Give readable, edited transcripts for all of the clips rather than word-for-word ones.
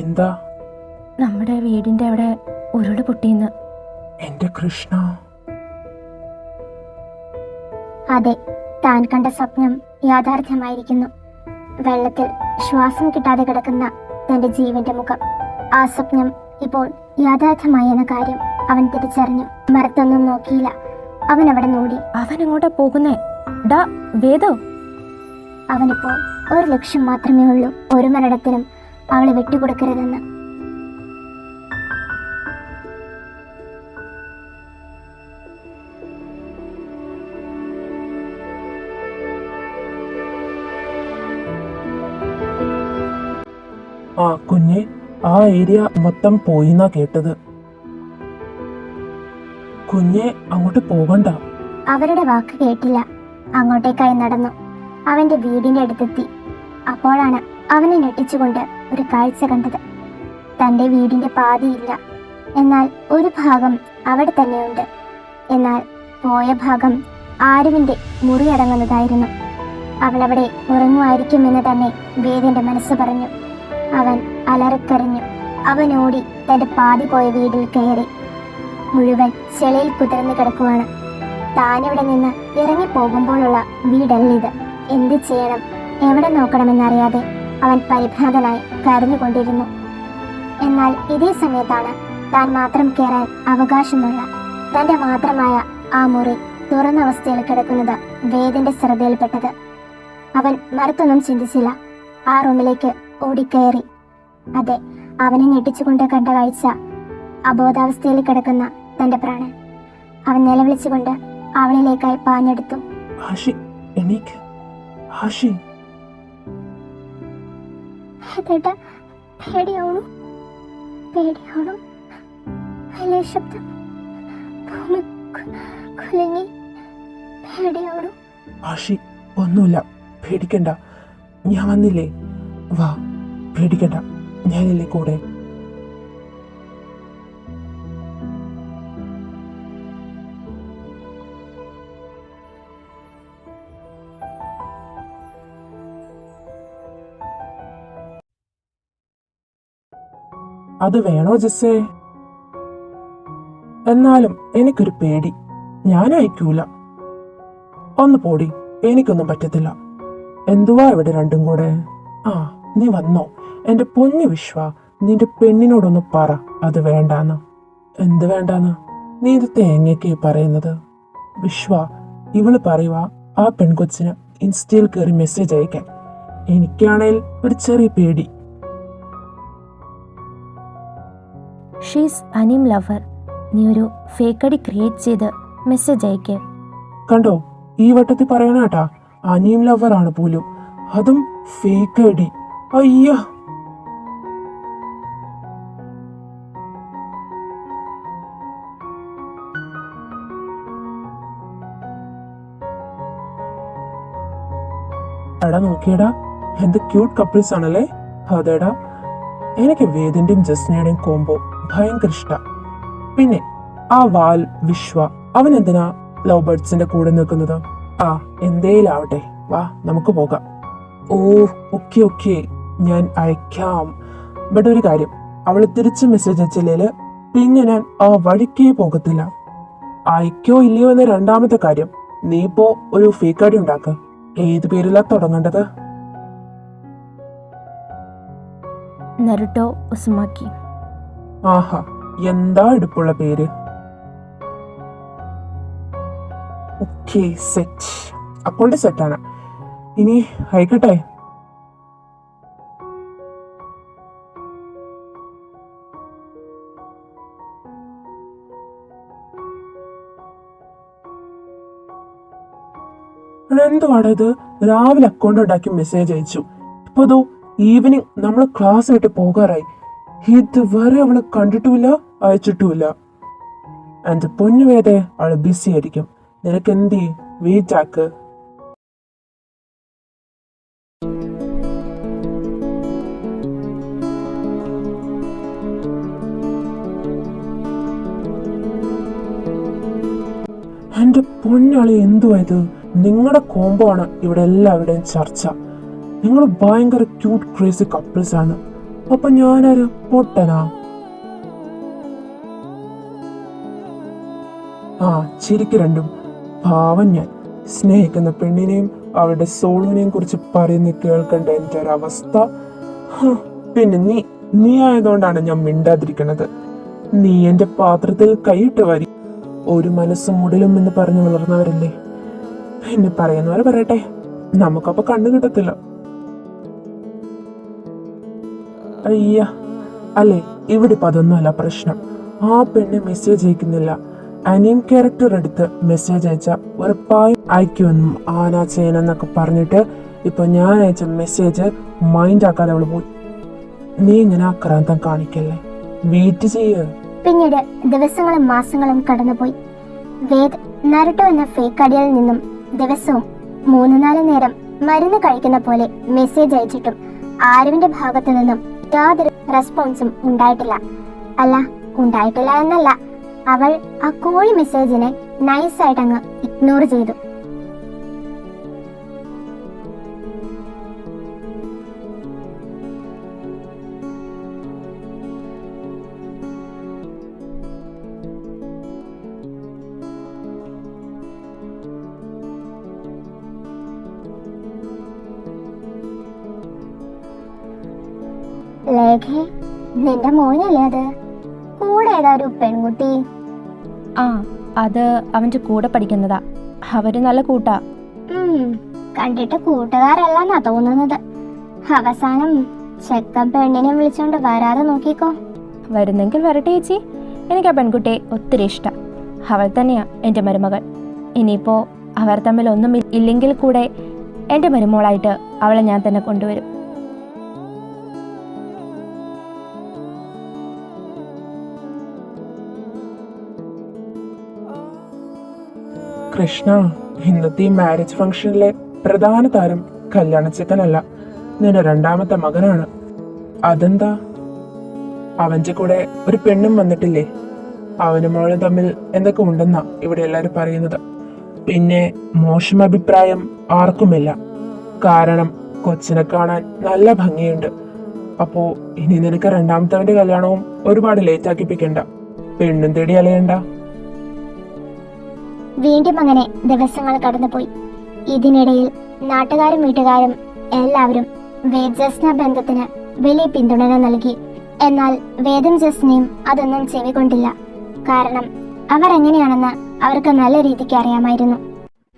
എന്താ? നമ്മുടെ വീടിന്റെ അവിടെ ഉരുള് പൊട്ടിയെന്ന്. എന്റെ കൃഷ്ണ. അതെ, താൻ കണ്ട സ്വപ്നം യാഥാർത്ഥ്യമായിരിക്കുന്നു. വെള്ളത്തിൽ ശ്വാസം കിട്ടാതെ കിടക്കുന്ന തന്റെ ജീവന്റെ മുഖം. ആ സ്വപ്നം ഇപ്പോൾ യാഥാർത്ഥ്യമായി എന്ന കാര്യം അവൻ തിരിച്ചറിഞ്ഞു. മരത്തൊന്നും നോക്കിയില്ല, അവൻ അവിടെ നോടി. അവൻ എങ്ങോട്ടാ പോകുന്നേ? ഡാ വേദോ. അവനിപ്പോൾ ഒരു ലക്ഷ്യം മാത്രമേ ഉള്ളൂ, ഒരു മരണത്തിനും അവളെ വിട്ടുകൊടുക്കരുതെന്ന്. ആ കുഞ്ഞെ, ആ ഏരിയ മൊത്തം പോയിന്നാ കേട്ടത്. കുഞ്ഞെ അങ്ങോട്ട് പോകണ്ട. അവരുടെ വാക്ക് കേട്ടില്ല, അങ്ങോട്ടേക്കായി നടന്നു. അവന്റെ വീടിന്റെ അടുത്തെത്തി. അപ്പോഴാണ് അവനെ ഞെട്ടിച്ചുകൊണ്ട് ഒരു കാഴ്ച കണ്ടത്. തന്റെ വീടിന്റെ പാതിയില്ല, എന്നാൽ ഒരു ഭാഗം അവിടെ തന്നെയുണ്ട്. എന്നാൽ പോയ ഭാഗം ആരുവിന്റെ മുറിയടങ്ങുന്നതായിരുന്നു. അവളവിടെ ഉറങ്ങുമായിരിക്കുമെന്ന് തന്നെ വേദന്റെ മനസ്സ് പറഞ്ഞു. അവൻ അലറിക്കരഞ്ഞു. അവൻ ഓടി തന്റെ പാതി പോയ വീട്ടിൽ കയറി. മുഴുവൻ ചെളിയിൽ കുതിർന്നു കിടക്കുവാണ്. താനിവിടെ നിന്ന് ഇറങ്ങിപ്പോകുമ്പോഴുള്ള വീടല്ലിത്. എന്ത് ചെയ്യണം, എവിടെ നോക്കണമെന്നറിയാതെ അവൻ പരിഭ്രാന്തനായി കരഞ്ഞുകൊണ്ടിരുന്നു. എന്നാൽ ഇതേ സമയത്താണ് താൻ മാത്രം കയറാൻ അവകാശമുള്ള തന്റെ മാത്രമായ ആ മുറി തുറന്ന അവസ്ഥയിൽ കിടക്കുന്നത് വേദന്റെ ശ്രദ്ധയിൽപ്പെട്ടത്. അവൻ മറുത്തൊന്നും ചിന്തിച്ചില്ല, ആ റൂമിലേക്ക് ഓടിക്കയറി. അതെ, അവനെ ഞെട്ടിച്ചുകൊണ്ട് കണ്ട കാഴ്ച അബോധാവസ്ഥയിൽ കിടക്കുന്ന തന്റെ പ്രാണൻ. അവൻ നിലവിളിച്ചുകൊണ്ട് അവളിലേക്കായി പാഞ്ഞെടുത്തു. ആഷി, എണീക്ക്. ആഷി. പേടിയാവണു, പേടിയാവണു. വലിയ ശബ്ദം, ഭൂമി കുലുങ്ങി. പേടിയാവണു. ആഷി, ഒന്നുമില്ല, പേടിക്കണ്ട. ഞാൻ വന്നില്ലേ? വാ, പേടിക്കണ്ട, ഞാനില്ലേ കൂടെ. അത് വേണോ ജസ്സേ? എന്നാലും എനിക്കൊരു പേടി. ഞാൻ അയക്കൂല. ഒന്ന് പോടി, എനിക്കൊന്നും പറ്റത്തില്ല. എന്തുവാ ഇവിടെ രണ്ടും കൂടെ? ആ, നീ വന്നോ? എന്റെ പൊന്നു വിശ്വ, നിന്റെ പെണ്ണിനോടൊന്ന് പറ അത് വേണ്ടാന്ന്. എന്ത് വേണ്ടാന്ന്? നീ ഇത് തേങ്ങയ്ക്ക് പറയുന്നത്? വിശ്വ, ഇവള് പറയുക ആ പെൺകൊച്ചിന് ഇൻസ്റ്റയിൽ കയറി മെസ്സേജ് അയക്കാൻ. എനിക്കാണേൽ ഒരു ചെറിയ പേടി. She's anime lover. നീ ഒരു ഫേക്ക് ഐഡി ക്രിയേറ്റ് ചെയ്ത് മെസ്സേജ് അയക്കേ. കണ്ടോ, ഈ വട്ടത്തിൽ പറയണേട്ടാ, അനീം ലവർ ആണ് പോലും, അതും ഫേക്ക് ഐഡി. അയ്യ. എടാ നോക്കിയടാ, എന്ത് ക്യൂട്ട് കപ്പിൾസ് ആണല്ലേ. അതേടാ, എനിക്ക് വേദിന്റെയും ജസ്നയുടെയും കോംബോ ഭയങ്കര ഇഷ്ട. പിന്നെ ആ വാൽ വിശ്വ, അവൻ എന്തിനാ ലവ് ബേർഡ്സിന്റെ കൂടെ നിൽക്കുന്നത്? ആ, എന്തേലാവട്ടെ, വാ നമുക്ക് പോകാം. ഓ, ഓക്കെ ഓക്കെ, ഞാൻ അയക്കാം. ബട്ട് ഒരു കാര്യം, അവള് തിരിച്ച് മെസ്സേജ് അയച്ചില്ലേല് പിന്നെ ഞാൻ ആ വഴിക്കേ പോകത്തില്ല. അയക്കോ ഇല്ലയോ എന്ന രണ്ടാമത്തെ കാര്യം. നീ ഇപ്പോ ഒരു ഫേക്ക് ഐഡി ഉണ്ടാക്ക. ഏത് പേരിലാ തുടങ്ങേണ്ടത്? നരുട്ടോ ഉസ്മാക്കി. ആഹാ, എന്താ എടുപ്പുള്ള പേര്. Okay, set. അക്കൗണ്ട് സെറ്റാണ്. ഇനി അയക്കട്ടെ. എന്തുവാടാ ഇത്? രാവിലെ അക്കൗണ്ട് ഉണ്ടാക്കി മെസ്സേജ് അയച്ചു, ഇപ്പൊ അതോ ഈവനിങ് നമ്മൾ ക്ലാസ് വിട്ട് പോകാറായി. ഇതുവരെ അവള് കണ്ടിട്ടുമില്ല, അയച്ചിട്ടുമില്ല. എന്റെ പൊന്നുവേദേ, അവള് ബിസി ആയിരിക്കും. നിനക്ക് എന്തി വെയിറ്റ് ആക്ക്. എന്റെ പൊന്നാളി, എന്തുവാ ഇത്? നിങ്ങളുടെ കോംബോ ആണ് ഇവിടെ എല്ലാവരുടെയും ചർച്ച. നിങ്ങൾ ഭയങ്കര ക്യൂട്ട് ക്രേസി കപ്പിൾസ് ആണ്. അപ്പൊ ഞാനൊരു പൊട്ടനാ? ആ ചിരിക്ക് രണ്ടും. പാവം ഞാൻ. സ്നേഹിക്കുന്ന പെണ്ണിനെയും അവളുടെ സോളിനെയും കുറിച്ച് പറയുന്ന കേൾക്കേണ്ട എന്റെ ഒരവസ്ഥ. പിന്നെ നീ ആയതുകൊണ്ടാണ് ഞാൻ മിണ്ടാതിരിക്കണത്. നീ എന്റെ പാത്രത്തിൽ കൈയിട്ട് വരി. ഒരു മനസ്സും മുടലും എന്ന് പറഞ്ഞു വളർന്നവരല്ലേ. എന്നെ പറയുന്നവരെ പറയട്ടെ, നമുക്കപ്പൊ കണ്ണു കിട്ടത്തില്ല. അയ്യ, അല്ലേ, ഇവിടെ ഇപ്പൊ അതൊന്നുമല്ല പ്രശ്നം. ആ പെണ്ണ് മെസ്സേജ് അയക്കുന്നില്ല. അനിയം ക്യാരക്ടർ എടുത്ത് മെസ്സേജ് അയച്ച ഉറപ്പായും അയക്കുമെന്നും ആനാ ചേനെന്നൊക്കെ പറഞ്ഞിട്ട് ഇപ്പൊ ഞാൻ അയച്ച മെസ്സേജ് മൈൻഡ് ആക്കാതെ അവള് പോയി. നീ ഇങ്ങനെ ആക്രാന്തം കാണിക്കല്ലേ, വെയിറ്റ് ചെയ്യ്. പിന്നീട് ദിവസങ്ങളും മാസങ്ങളും കടന്നുപോയി. വേദ് നരുട്ടോ എന്ന ഫേക്ക് അടിയിൽ നിന്നും ദിവസവും 3-4 നേരം മരുന്ന് കഴിക്കുന്ന പോലെ മെസ്സേജ് അയച്ചിട്ടും ആരുവിന്റെ ഭാഗത്തു നിന്നും യാതൊരു റെസ്പോൺസും ഉണ്ടായിട്ടില്ല. അല്ല, ഉണ്ടായിട്ടില്ല എന്നല്ല, അവൾ ആ കോഴി മെസ്സേജിനെ നൈസായിട്ട് അങ്ങ് ഇഗ്നോർ ചെയ്തു. ലേഖേ, നിന്റെ മോനല്ലേ അത്? കൂടെ ഏതാ ഒരു പെൺകുട്ടി? ആ, അത് അവൻ്റെ കൂടെ പഠിക്കുന്നതാ. അവര് നല്ല കൂട്ടാ. കണ്ടിട്ട് കൂട്ടുകാരല്ലെന്നാ തോന്നുന്നത്. അവസാനം ചെക്കൻ പെണ്ണിനെ വിളിച്ചോണ്ട് വരാതെ നോക്കിക്കോ. വരുന്നെങ്കിൽ വരട്ടെ ചേച്ചി. എനിക്ക് ആ പെൺകുട്ടിയെ ഒത്തിരി ഇഷ്ടം. അവൾ തന്നെയാ എൻ്റെ മരുമകൾ. ഇനിയിപ്പോൾ അവർ തമ്മിൽ ഒന്നും ഇല്ലെങ്കിൽ കൂടെ എൻ്റെ മരുമോളായിട്ട് അവളെ ഞാൻ തന്നെ കൊണ്ടുവരും. കൃഷ്ണ, ഇന്നത്തെ ഈ മാരേജ് ഫംഗ്ഷനിലെ പ്രധാന താരം കല്യാണച്ചക്കനല്ല, നിന്റെ 2ാമത്തെ മകനാണ്. അതെന്താ? അവന്റെ കൂടെ ഒരു പെണ്ണും വന്നിട്ടില്ലേ? അവനും അവളും തമ്മിൽ എന്തൊക്കെ ഉണ്ടെന്നാ ഇവിടെ എല്ലാരും പറയുന്നത്. പിന്നെ മോശം അഭിപ്രായം ആർക്കുമില്ല. കാരണം കൊച്ചിനെ കാണാൻ നല്ല ഭംഗിയുണ്ട്. അപ്പോ ഇനി നിനക്ക് 2ാമത്തവന്റെ കല്യാണവും ഒരുപാട് ലേറ്റ് ആക്കിപ്പിക്കണ്ട. പെണ്ണും തേടി അലയണ്ട. വീണ്ടും അങ്ങനെ ദിവസങ്ങൾ കടന്നുപോയി. ഇതിനിടയിൽ നാട്ടുകാരും വീട്ടുകാരും എല്ലാവരും വേദ് ജസ്ന ബന്ധത്തിന് വലിയ പിന്തുണ നൽകി. എന്നാൽ വേദം ജസ്നയും അതൊന്നും ചെവികൊണ്ടില്ല. കാരണം അവർ എങ്ങനെയാണെന്ന് അവർക്ക് നല്ല രീതിക്ക് അറിയാമായിരുന്നു.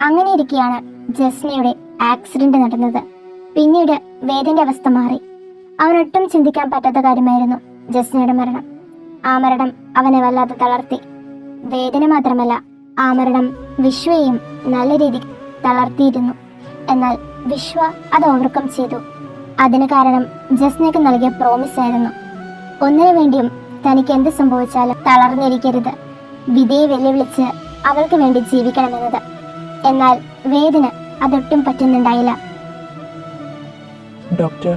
അങ്ങനെ ഇരിക്കെയാണ് ജസ്നയുടെ ആക്സിഡന്റ് നടന്നത്. പിന്നീട് വേദിന്റെ അവസ്ഥ മാറി. അവനൊട്ടും ചിന്തിക്കാൻ പറ്റാത്ത കാര്യമായിരുന്നു ജസ്നയുടെ മരണം. ആ മരണം അവനെ വല്ലാതെ തളർത്തി. വേദന മാത്രമല്ല, ആ മരണം വിശ്വയെയും നല്ല രീതിക്ക് തളർത്തിയിരുന്നു. എന്നാൽ വിശ്വ അത് ഓവർകം ചെയ്തു. അതിന് കാരണം ജസ്നയ്ക്ക് നൽകിയ പ്രോമിസ് ആയിരുന്നു. ഒന്നിനു വേണ്ടിയും തനിക്ക് എന്ത് സംഭവിച്ചാലും തളർന്നിരിക്കരുത്, വിധിയെ വെല്ലുവിളിച്ച് അവൾക്ക് വേണ്ടി ജീവിക്കണമെന്നത്. എന്നാൽ വേദിന് അതൊട്ടും പറ്റുന്നുണ്ടായില്ല. ഡോക്ടർ,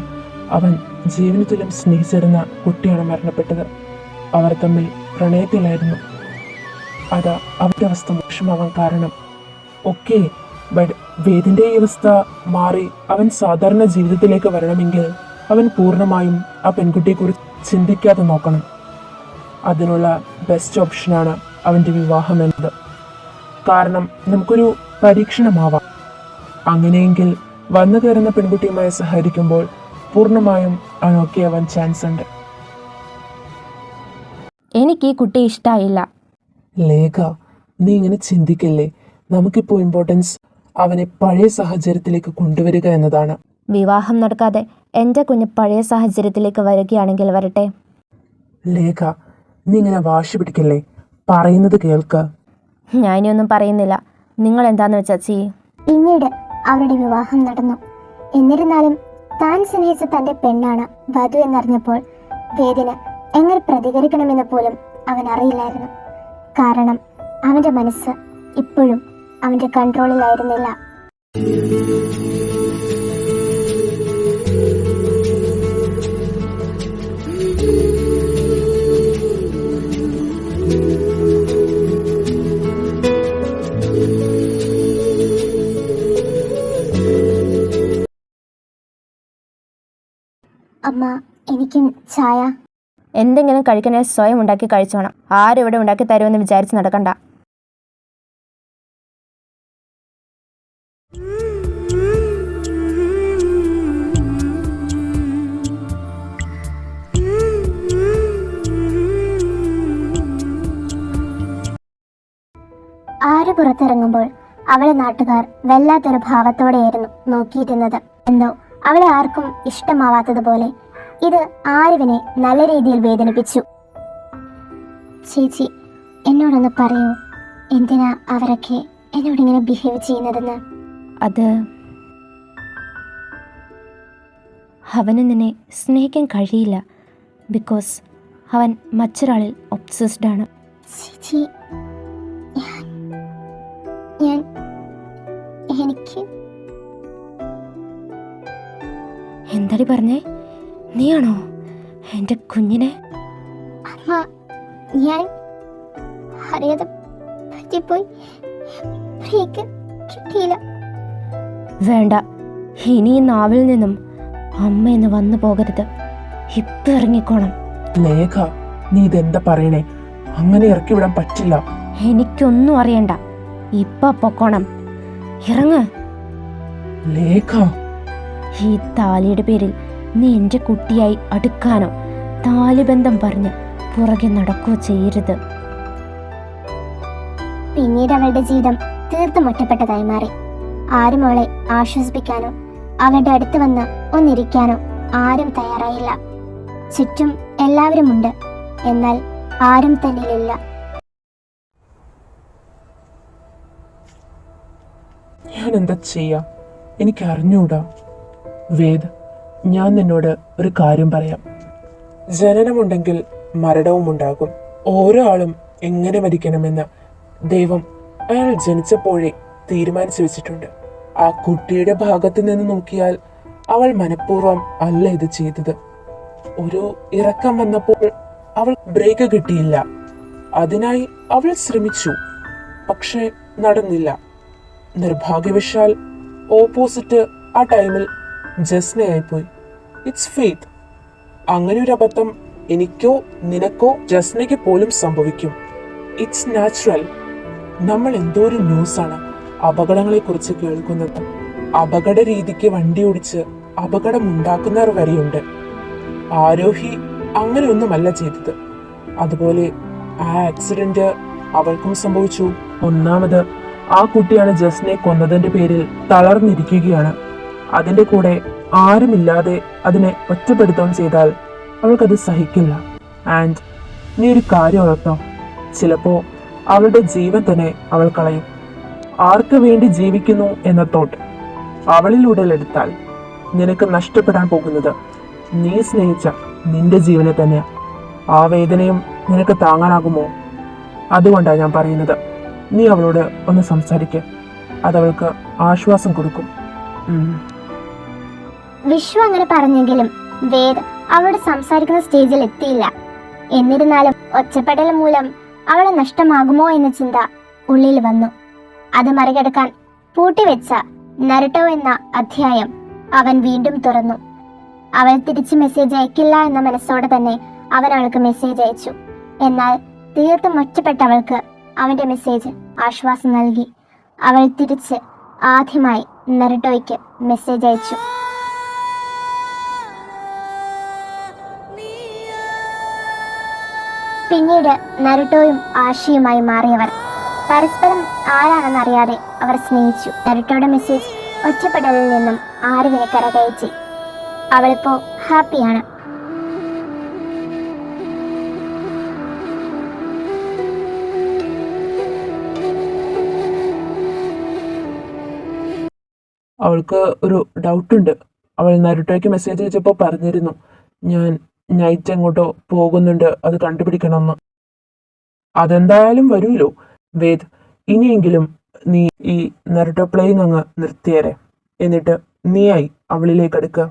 അവൻ ജീവിതത്തിലും സ്നേഹിച്ചിരുന്ന കുട്ടിയാണ് മരണപ്പെട്ടത്. അവർ തമ്മിൽ പ്രണയത്തിലായിരുന്നു. അതാ അവന്റെ അവസ്ഥ മോശമാവാൻ കാരണം. ഓക്കെ, ബട്ട് വേദിന്റെ ഈ അവസ്ഥ മാറി അവൻ സാധാരണ ജീവിതത്തിലേക്ക് വരണമെങ്കിൽ അവൻ പൂർണ്ണമായും ആ പെൺകുട്ടിയെ കുറിച്ച് ചിന്തിക്കാതെ നോക്കണം. അതിനുള്ള ബെസ്റ്റ് ഓപ്ഷനാണ് അവന്റെ വിവാഹം എന്നത്. കാരണം നമുക്കൊരു പരീക്ഷണമാവാം. അങ്ങനെയെങ്കിൽ വന്നു കയറുന്ന പെൺകുട്ടിയുമായി സഹകരിക്കുമ്പോൾ പൂർണ്ണമായും അവൻ ഓക്കെ ആവാൻ ചാൻസ് ഉണ്ട്. എനിക്ക് ഈ കുട്ടി ഇഷ്ടമായില്ല. ലേഖ, നീ ഇങ്ങനെ ചിന്തിക്കല്ലേ. നമുക്കിപ്പോൾ ഇമ്പോർട്ടൻസ് അവനെ പഴയ സാഹചര്യത്തിലേക്ക് കൊണ്ടുവരിക എന്നതാണ്. വിവാഹം നടക്കാതെ എൻ്റെ കുഞ്ഞ് പഴയ സാഹചര്യത്തിലേക്ക് വരികയാണെങ്കിൽ വരട്ടെ. ലേഖ, നീ ഇങ്ങനെ വാശി പിടിക്കല്ലേ. പറയുന്നത് കേൾക്ക്. ഞാൻ ഇനിയൊന്നും പറയുന്നില്ല. നിങ്ങൾ എന്താന്ന് വെച്ചാ ചെയ്യ്. പിന്നീട് അവരുടെ വിവാഹം നടന്നു. എന്നിരുന്നാലും താൻ സ്നേഹിച്ച തന്റെ പെണ്ണാണ് വധു എന്നറിഞ്ഞപ്പോൾ വേദിന് എങ്ങനെ പ്രതികരിക്കണമെന്ന് പോലും അവൻ അറിയില്ലായിരുന്നു. കാരണം അവന്റെ മനസ്സ് ഇപ്പോഴും അവന്റെ കൺട്രോളിലായിരുന്നില്ല. അമ്മ എനിക്കും ചായ. എന്തെങ്കിലും കഴിക്കണേ സ്വയം ഉണ്ടാക്കി കഴിച്ചോണം. ആരും ഇവിടെ ഉണ്ടാക്കി തരുമെന്ന് വിചാരിച്ച് നടക്കണ്ട. ആര് പുറത്തിറങ്ങുമ്പോൾ അവളെ നാട്ടുകാർ വല്ലാത്തൊരു ഭാവത്തോടെയായിരുന്നു നോക്കിയിരുന്നത്. എന്തോ അവളെ ആർക്കും ഇഷ്ടമാവാത്തതുപോലെ. ഇത് ആരുവിനെ നല്ല രീതിയിൽ വേദനിപ്പിച്ചു. ചേച്ചി, എന്നോടൊന്ന് പറയൂ, എന്തിനാ അവരൊക്കെ എന്നോടിങ്ങനെ ബിഹേവ് ചെയ്യുന്നതെന്ന്? അത് അവന് നിന്നെ സ്നേഹിക്കാൻ കഴിയില്ല. ബിക്കോസ് അവൻ മറ്റൊരാളിൽ ഒബ്സസ്ഡ് ആണ്. ചേച്ചി, ഞാൻ എനിക്ക് എന്താടി പറഞ്ഞേ? നീയാണോ എൻ്റെ കുഞ്ഞിനെ? അമ്മ, ഞാൻ അറിയാതെ പറ്റിപ്പോയി. ബ്രേക്ക് കിട്ടിയില്ല. വേണ്ട, ഇനി ഈ നാവിൽ നിന്നും അമ്മ എന്ന് വന്നു പോകരുത്. ഇപ്പം ഇറങ്ങിക്കോണം. ലേഖ, നീ ഇതെന്താ പറയണേ? അങ്ങനെ ഇറക്കി വിടാൻ പറ്റില്ല. എനിക്കൊന്നും അറിയണ്ട. ഇപ്പൊ പൊക്കോണം. ഇറങ്ങ്. ലേഖ, ഈ താലിയുടെ പേരിൽ നീ എൻ്റെ കുട്ടിയായി അടുക്കാനോ താലിബന്ധം പറഞ്ഞ് പുറകെ നടക്കുകയോ ചെയ്യരുത്. പിന്നീട് അവളുടെ ജീവിതം തീർത്തും ഒറ്റപ്പെട്ടതായി മാറി. ആരും അവളെ ആശ്വസിപ്പിക്കാനോ അവളുടെ അടുത്ത് വന്ന് ഒന്നിരിക്കാനോ ആരും തയ്യാറായില്ല. ചുറ്റും എല്ലാവരുമുണ്ട്, എന്നാൽ ആരും തന്നിലില്ല. ഞാൻ എന്താ ചെയ്യാ? എനിക്ക് അറിഞ്ഞൂടാ. വേദ്, ഞാൻ നിന്നോട് ഒരു കാര്യം പറയാം. ജനനമുണ്ടെങ്കിൽ മരണവും ഉണ്ടാകും. ഓരോ ആളും എങ്ങനെ മരിക്കണമെന്ന് ദൈവം അയാൾ ജനിച്ചപ്പോഴേ തീരുമാനിച്ചു വെച്ചിട്ടുണ്ട്. ആ കുട്ടിയുടെ ഭാഗത്ത് നിന്ന് നോക്കിയാൽ അവൾ മനഃപൂർവ്വം അല്ല ഇത് ചെയ്തത്. ഒരു ഇറക്കം വന്നപ്പോൾ അവൾ ബ്രേക്ക് കിട്ടിയില്ല. അതിനായി അവൾ ശ്രമിച്ചു, പക്ഷെ നടന്നില്ല. നിർഭാഗ്യവശാൽ ഓപ്പോസിറ്റ് ആ ടൈമിൽ ജസ്നയായിപ്പോയി. It's faith. അങ്ങനെ ഒരു അബദ്ധം എനിക്കോ നിനക്കോ ജസ്നയ്ക്ക് പോലും സംഭവിക്കും. It's natural. നമ്മൾ എന്തോ ഒരു ന്യൂസാണ് അപകടങ്ങളെ കുറിച്ച് കേൾക്കുന്നത്. അപകട രീതിക്ക് വണ്ടി ഓടിച്ച് അപകടം ഉണ്ടാക്കുന്നവർ വരെയുണ്ട്. ആരോഹി അങ്ങനെയൊന്നുമല്ല ചെയ്തത്. അതുപോലെ ആ ആക്സിഡന്റ് അവൾക്കും സംഭവിച്ചു. ഒന്നാമത് ആ കുട്ടിയാണ് ജസ്നെ കൊന്നതിന്റെ പേരിൽ തളർന്നിരിക്കുകയാണ്. അതിന്റെ കൂടെ ആരുമില്ലാതെ അതിനെ ഒറ്റപ്പെടുത്തുകയും ചെയ്താൽ അവൾക്കത് സഹിക്കില്ല. ആൻഡ് നീ ഒരു കാര്യം ഓർത്തോ, ചിലപ്പോ അവളുടെ ജീവൻ തന്നെ അവൾ കളയും. ആർക്ക് വേണ്ടി ജീവിക്കുന്നു എന്ന തോട്ട് അവളിലൂടെ എടുത്താൽ നിനക്ക് നഷ്ടപ്പെടാൻ പോകുന്നത് നീ സ്നേഹിച്ച നിന്റെ ജീവനെ തന്നെയാ. ആ വേദനയും നിനക്ക് താങ്ങാനാകുമോ? അതുകൊണ്ടാണ് ഞാൻ പറയുന്നത്, നീ അവളോട് ഒന്ന് സംസാരിക്ക. അതവൾക്ക് ആശ്വാസം കൊടുക്കും. വിശ്വ അങ്ങനെ പറഞ്ഞെങ്കിലും വേദ് അവളോട് സംസാരിക്കുന്ന സ്റ്റേജിൽ എത്തിയില്ല. എന്നിരുന്നാലും ഒറ്റപ്പെടൽ മൂലം അവളെ നഷ്ടമാകുമോ എന്ന ചിന്ത ഉള്ളിൽ വന്നു. അത് മറികടക്കാൻ പൂട്ടിവെച്ച നരുട്ടോ എന്ന അധ്യായം അവൻ വീണ്ടും തുറന്നു. അവൾ തിരിച്ച് മെസ്സേജ് അയക്കില്ല എന്ന മനസ്സോടെ തന്നെ അവൻ അവൾക്ക് മെസ്സേജ് അയച്ചു. എന്നാൽ തീർത്തും ഒറ്റപ്പെട്ട അവൾക്ക് അവന്റെ മെസ്സേജ് ആശ്വാസം നൽകി. അവൾ തിരിച്ച് ആദ്യമായി നരുട്ടോയ്ക്ക് മെസ്സേജ് അയച്ചു. പിന്നീട് നരുട്ടോയും ആഷിയുമായി മാറിയവർ പരസ്പരം ആരാണെന്നറിയാതെ അവർ സ്നേഹിച്ചു. നരുട്ടോയുടെ മെസ്സേജ് ഒറ്റപ്പെടലിൽ നിന്നും ആരുവിനെ കരകയറ്റി. അവളിപ്പോ ഹാപ്പിയാണ്. അവൾക്ക് ഒരു ഡൗട്ടുണ്ട്. അവൾ നരുട്ടോയ്ക്ക് മെസ്സേജ് അയച്ചപ്പോൾ പറഞ്ഞിരുന്നു, ഞാൻ നൈറ്റ് എങ്ങോട്ടോ പോകുന്നുണ്ട്, അത് കണ്ടുപിടിക്കണമെന്ന്. അതെന്തായാലും വരുമല്ലോ. വേദ്, ഇനിയെങ്കിലും നീ ഈ നരുട്ടോ പ്ലേയിങ് അങ്ങ് നിർത്തിയേരെ. എന്നിട്ട് നീയായി അവളിലേക്ക്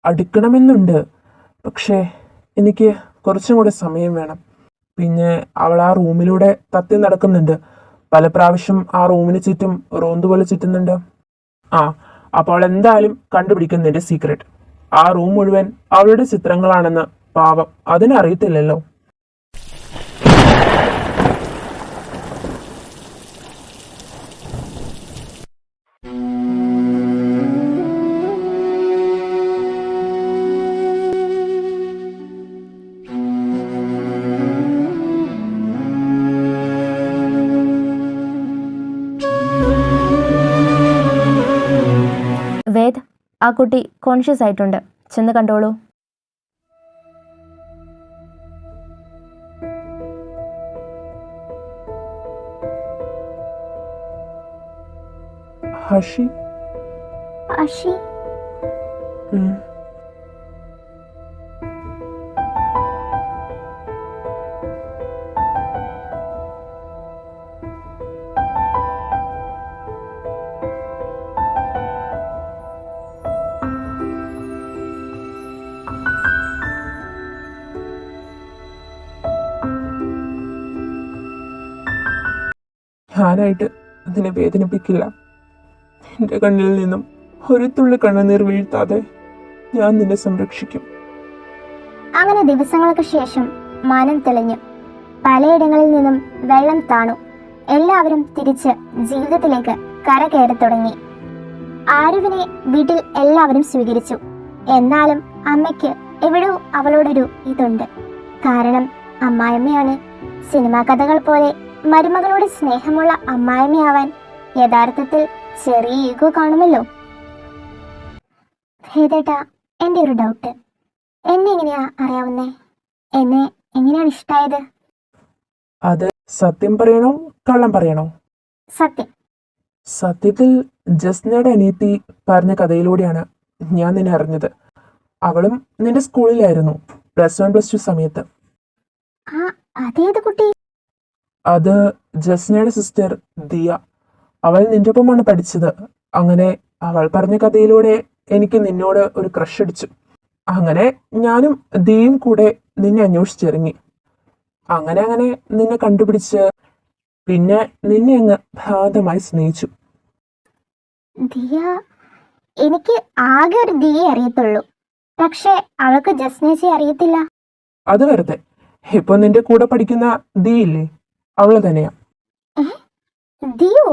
അടുക്കണമെന്നുണ്ട്. പക്ഷേ എനിക്ക് കുറച്ചും കൂടെ സമയം വേണം. പിന്നെ അവൾ ആ റൂമിലൂടെ തത്തി നടക്കുന്നുണ്ട്. പല പ്രാവശ്യം ആ റൂമിന് ചുറ്റും റോന്ത് പോലെ ചുറ്റുന്നുണ്ട്. അപ്പോൾ അവൾ എന്തായാലും കണ്ടുപിടിക്കും നിന്റെ സീക്രട്ട്. ആ റൂം മുഴുവൻ അവളുടെ ചിത്രങ്ങളാണെന്ന് പാവം അതിനറിയത്തില്ലല്ലോ. വേദ്, ആ കുട്ടി കോൺഷ്യസ് ആയിട്ടുണ്ട്, ചെന്ന് കണ്ടോളൂ. ഹഷി അഷി ഞാനായിട്ട് അതിനെ വേദനിപ്പിക്കില്ല. എൻ്റെ കണ്ണിൽ നിന്നും ഒരു തുള്ളി കണ്ണുനീർ വീഴ്ത്താതെ ഞാൻ നിന്നെ സംരക്ഷിക്കും. അങ്ങനെ ദിവസങ്ങൾക്ക് ശേഷം മാനം തെളിഞ്ഞു. പലയിടങ്ങളിൽ നിന്നും വെള്ളം താണു. എല്ലാവരും തിരിച്ച് ജീവിതത്തിലേക്ക് കരകയറി തുടങ്ങി. ആരുവിനെ വീട്ടിൽ എല്ലാവരും സ്വീകരിച്ചു. എന്നാലും അമ്മയ്ക്ക് എവിടെയോ അവളോടൊരു ഇതുണ്ട്. കാരണം അമ്മായിമ്മയാണ്. സിനിമാ കഥകൾ പോലെ മരുമകളോട് സ്നേഹമുള്ള അമ്മായിമ്മയാവാൻ യഥാർത്ഥത്തിൽ ചെറിയ ഈഗോ കാണുമല്ലോ. ഭേദേട്ടാ, എൻ്റെ ഒരു ഡൗട്ട്. എന്നെ എങ്ങനെയാ അറിയാവുന്നേ? എന്നെ എങ്ങനെയാണ് ഇഷ്ടായത്? അത് സത്യം പറയണോ കള്ളം പറയണോ? സത്യം. സത്യത്തിൽ ജസ്നയുടെ അനിയത്തി പറഞ്ഞ കഥയിലൂടെയാണ് ഞാൻ നിന്നെ അറിഞ്ഞത്. അവളും നിന്റെ സ്കൂളിലായിരുന്നു +1 +2 സമയത്ത്. ആ, അതേത് കുട്ടി? അത് ജസ്നയുടെ സിസ്റ്റർ ദിയ. അവൾ നിന്റെ ഒപ്പമാണ് പഠിച്ചത്. അങ്ങനെ അവൾ പറഞ്ഞ കഥയിലൂടെ എനിക്ക് നിന്നോട് ഒരു ക്രഷ് അടിച്ചു. അങ്ങനെ ഞാനും ദിയും കൂടെ നിന്നെ അന്വേഷിച്ചിറങ്ങി. അങ്ങനെ നിന്നെ കണ്ടുപിടിച്ച് പിന്നെ നിന്നെ അങ്ങ് ഭ്രാന്തമായി സ്നേഹിച്ചു. ദിയ? എനിക്ക് ആകെ ഒരു ദിയെ അറിയത്തുള്ളൂ. പക്ഷെ അവൾക്ക് ജസ്നേച്ചി അറിയത്തില്ല. അത് വെറുതെ. ഇപ്പൊ നിന്റെ കൂടെ പഠിക്കുന്ന ദി ഇല്ലേ, അവള് തന്നെയാ. ദിയോ?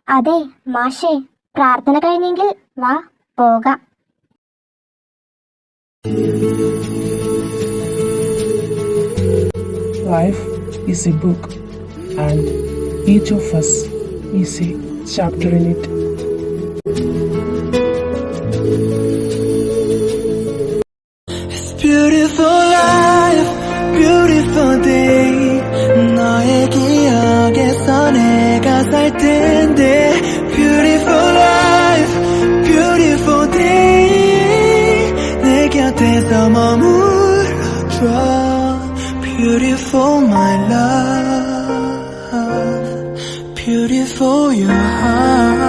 അതെ മാഷേ, പ്രാർത്ഥന കഴിഞ്ഞെങ്കിൽ വാ പോകാം. Life is a book and each of us is a chapter in it. It's beautiful life, beautiful day. 너의 기억에서 내가 살 텐데. Beautiful life, beautiful day. 내 곁에서 머물러줘. Beautiful my love, beautiful your heart.